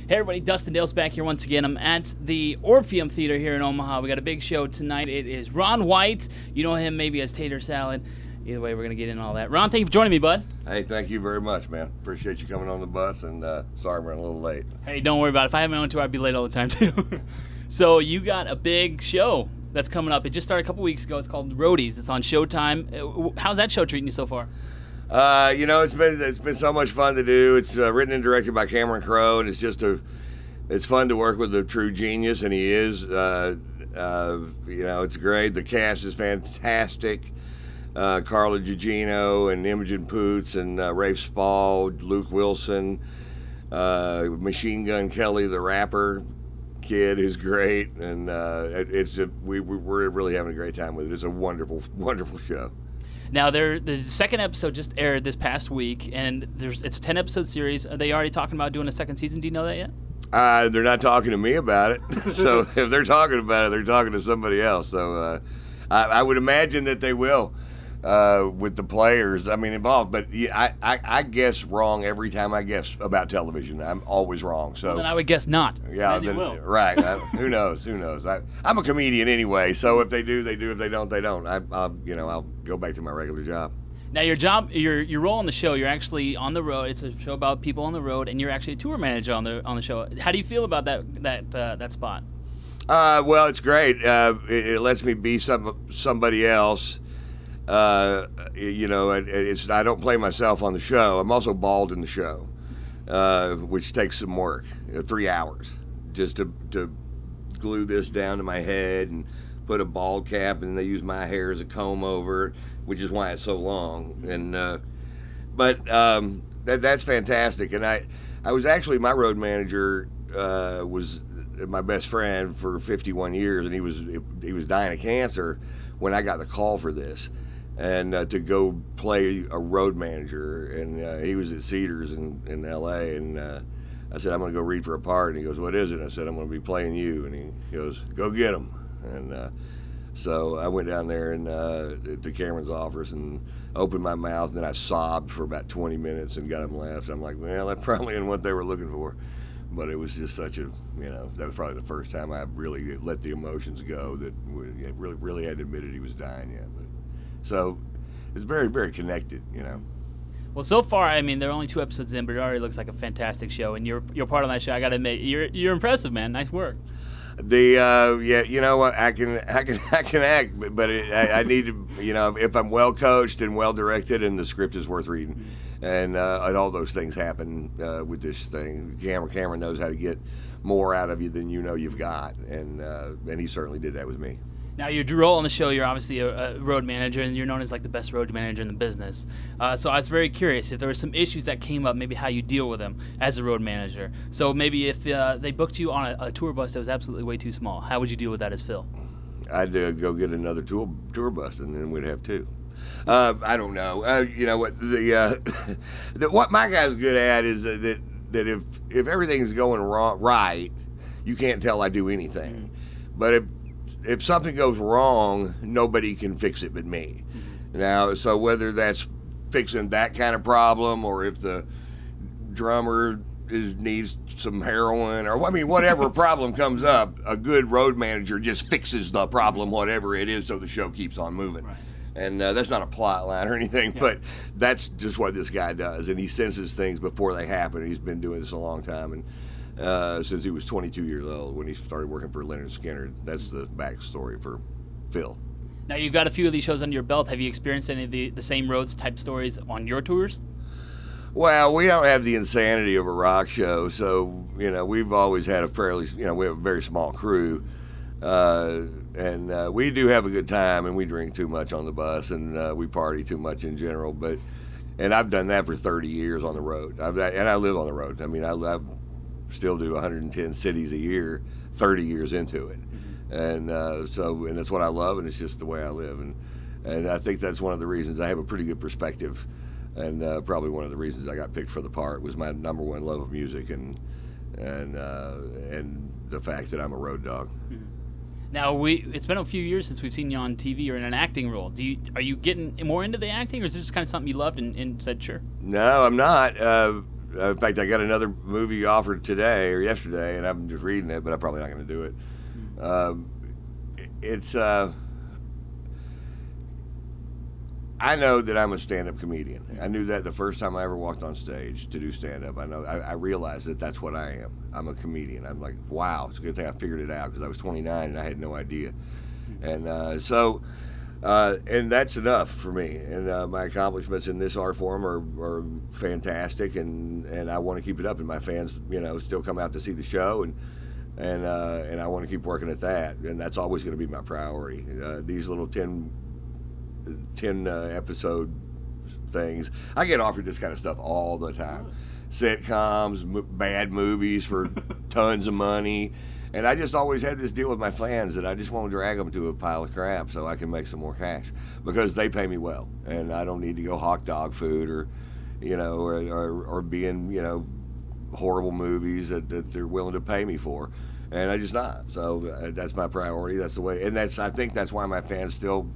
Hey everybody, Dustin Dale's back here once again. I'm at the Orpheum Theater here in Omaha. We got a big show tonight. It is Ron White. You know him maybe as Tater Salad. Either way, we're going to get into all that. Ron, thank you for joining me, bud. Hey, thank you very much, man. Appreciate you coming on the bus, and sorry I'm running a little late. Hey, don't worry about it. If I had my own tour, I'd be late all the time, too. So you got a big show that's coming up. It just started a couple weeks ago. It's called Roadies. It's on Showtime. How's that show treating you so far? You know, it's been so much fun to do. It's written and directed by Cameron Crowe, and it's fun to work with a true genius, and he is. You know, it's great. The cast is fantastic. Carla Gugino and Imogen Poots and Rafe Spall, Luke Wilson, Machine Gun Kelly, the rapper kid, who's great, and we're really having a great time with it. It's a wonderful, wonderful show. Now, the second episode just aired this past week, and it's a 10-episode series. Are they already talking about doing a second season? Do you know that yet? They're not talking to me about it. So if they're talking about it, they're talking to somebody else. So I would imagine that they will with the players, involved. But yeah, I guess wrong every time I guess about television. I'm always wrong. So well, then I would guess not. Yeah, then will. Right. Who knows? Who knows? I'm a comedian anyway. So if they do, they do. If they don't, they don't. I'll go back to my regular job. Now, your role on the show, you're actually on the road. It's a show about people on the road, and you're actually a tour manager on the show. How do you feel about that spot? Well, it's great. It lets me be somebody else. You know, I don't play myself on the show. I'm also bald in the show, which takes some work. 3 hours just to glue this down to my head and put a bald cap, and they use my hair as a comb over, which is why it's so long. And that's fantastic. And I was actually, my road manager was my best friend for 51 years, and he was dying of cancer when I got the call for this, and to go play a road manager. And he was at Cedars in L.A. and I said, I'm going to go read for a part. And he goes, what is it? I said, I'm going to be playing you. And he goes, go get him. And so I went down there and to Cameron's office and opened my mouth, and then I sobbed for about 20 minutes and got him laughed. I'm like, well, that probably isn't what they were looking for. But it was just such a, that was probably the first time I really let the emotions go, that really hadn't admitted he was dying yet. But, so it's very, very connected, Well, so far, there are only 2 episodes in, but it already looks like a fantastic show, and you're part of that show. I got to admit, you're impressive, man. Nice work. Yeah, you know what? I can act, but I need to, if I'm well coached and well directed, and the script is worth reading, and all those things happen with this thing. Cameron knows how to get more out of you than you've got, and he certainly did that with me. Now, your role on the show, you're obviously a road manager, and you're known as like the best road manager in the business. So I was very curious if there were some issues that came up, maybe how you deal with them as a road manager. So maybe if they booked you on a tour bus that was absolutely way too small, how would you deal with that as Phil? I'd go get another tour bus, and then we'd have 2. I don't know. You know what? What my guy's good at is that if everything's going right, you can't tell I do anything. Mm-hmm. But if something goes wrong, nobody can fix it but me. Mm-hmm. Now, so whether that's fixing that kind of problem, or if the drummer needs some heroin, or whatever problem comes up, a good road manager just fixes the problem, whatever it is, so the show keeps on moving. Right. And that's not a plot line or anything, yeah. But that's just what this guy does, and he senses things before they happen. He's been doing this a long time, and since he was 22 years old when he started working for Leonard Skinner. That's the backstory for Phil. Now, you've got a few of these shows under your belt. Have you experienced any of the same roads type stories on your tours? Well, we don't have the insanity of a rock show, so we've always had a fairly, we have a very small crew, and we do have a good time, and we drink too much on the bus, and we party too much in general. And I've done that for 30 years on the road, and I live on the road. I still do 110 cities a year, 30 years into it. Mm-hmm. And that's what I love, and it's just the way I live. And I think that's one of the reasons I have a pretty good perspective, and probably one of the reasons I got picked for the part was my #1 love of music and the fact that I'm a road dog. Mm-hmm. Now, it's been a few years since we've seen you on TV or in an acting role. Are you getting more into the acting, or is it just kind of something you loved and said, sure? No, I'm not. In fact, I got another movie offered today or yesterday, and I'm just reading it, but I'm probably not going to do it. I know that I'm a stand-up comedian. I knew that the first time I ever walked on stage to do stand-up. I realized that that's what I am. I'm a comedian. I'm like, wow, it's a good thing I figured it out, because I was 29 and I had no idea. And and that's enough for me. And my accomplishments in this art form are fantastic, and I want to keep it up. And my fans, still come out to see the show, and I want to keep working at that. And that's always going to be my priority. These little 10 episode things, I get offered this kind of stuff all the time. Sitcoms, bad movies for tons of money. And I just always had this deal with my fans that I just want to drag them to a pile of crap so I can make some more cash, because they pay me well, and I don't need to go hawk dog food or be in horrible movies that they're willing to pay me for, and I just not. So that's my priority. That's the way, and I think that's why my fans still,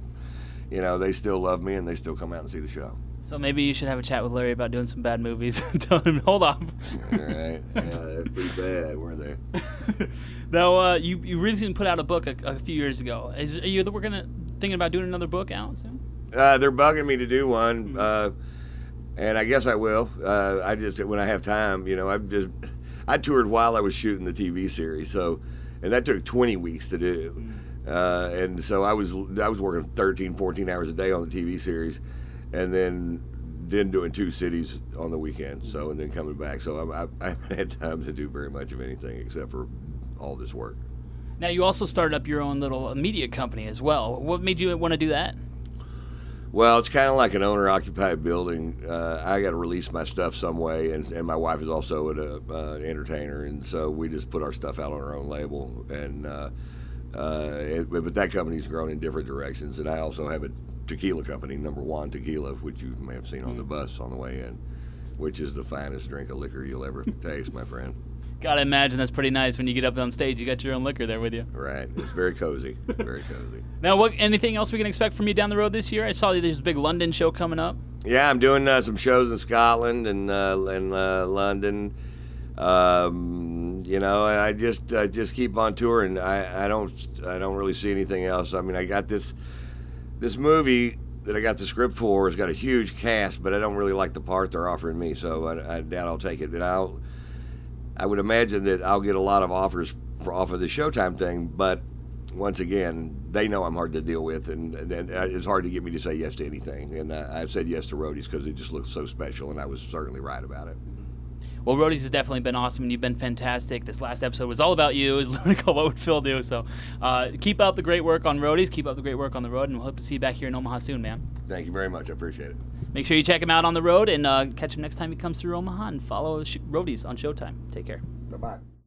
they still love me and they still come out and see the show. So maybe you should have a chat with Larry about doing some bad movies. Tell him, hold on. All right. Yeah, they're pretty bad, weren't they? Now, you recently put out a book a few years ago. Are you thinking about doing another book out soon? They're bugging me to do one, and I guess I will. When I have time, I toured while I was shooting the TV series, and that took 20 weeks to do. And so I was working 13, 14 hours a day on the TV series, and then doing 2 cities on the weekend, and then coming back. So I haven't had time to do very much of anything except for all this work. Now, you also started up your own little media company as well. What made you want to do that? Well, it's kind of like an owner-occupied building. I got to release my stuff some way, and my wife is also an entertainer, and so we just put our stuff out on our own label. And but that company's grown in different directions, and I also have a tequila company, Number One Tequila, which you may have seen on the bus on the way in, which is the finest drink of liquor you'll ever taste, my friend. Gotta imagine that's pretty nice when you get up on stage. You got your own liquor there with you. Right. It's very cozy. Very cozy. Now, anything else we can expect from you down the road this year? I saw there's a big London show coming up. Yeah, I'm doing some shows in Scotland and London. I just keep on touring. I don't really see anything else. I mean, I got this movie that I got the script for. It's got a huge cast, but I don't really like the part they're offering me, so I doubt I'll take it. And I would imagine that I'll get a lot of offers off of the Showtime thing, but once again, they know I'm hard to deal with, and it's hard to get me to say yes to anything. And I've said yes to Roadies because it just looks so special, and I was certainly right about it. Well, Roadies has definitely been awesome, and you've been fantastic. This last episode was all about you. It was literally called What Would Phil Do? So keep up the great work on Roadies. Keep up the great work on the road, and we'll hope to see you back here in Omaha soon, man. Thank you very much. I appreciate it. Make sure you check him out on the road, and catch him next time he comes through Omaha, and follow Roadies on Showtime. Take care. Bye-bye.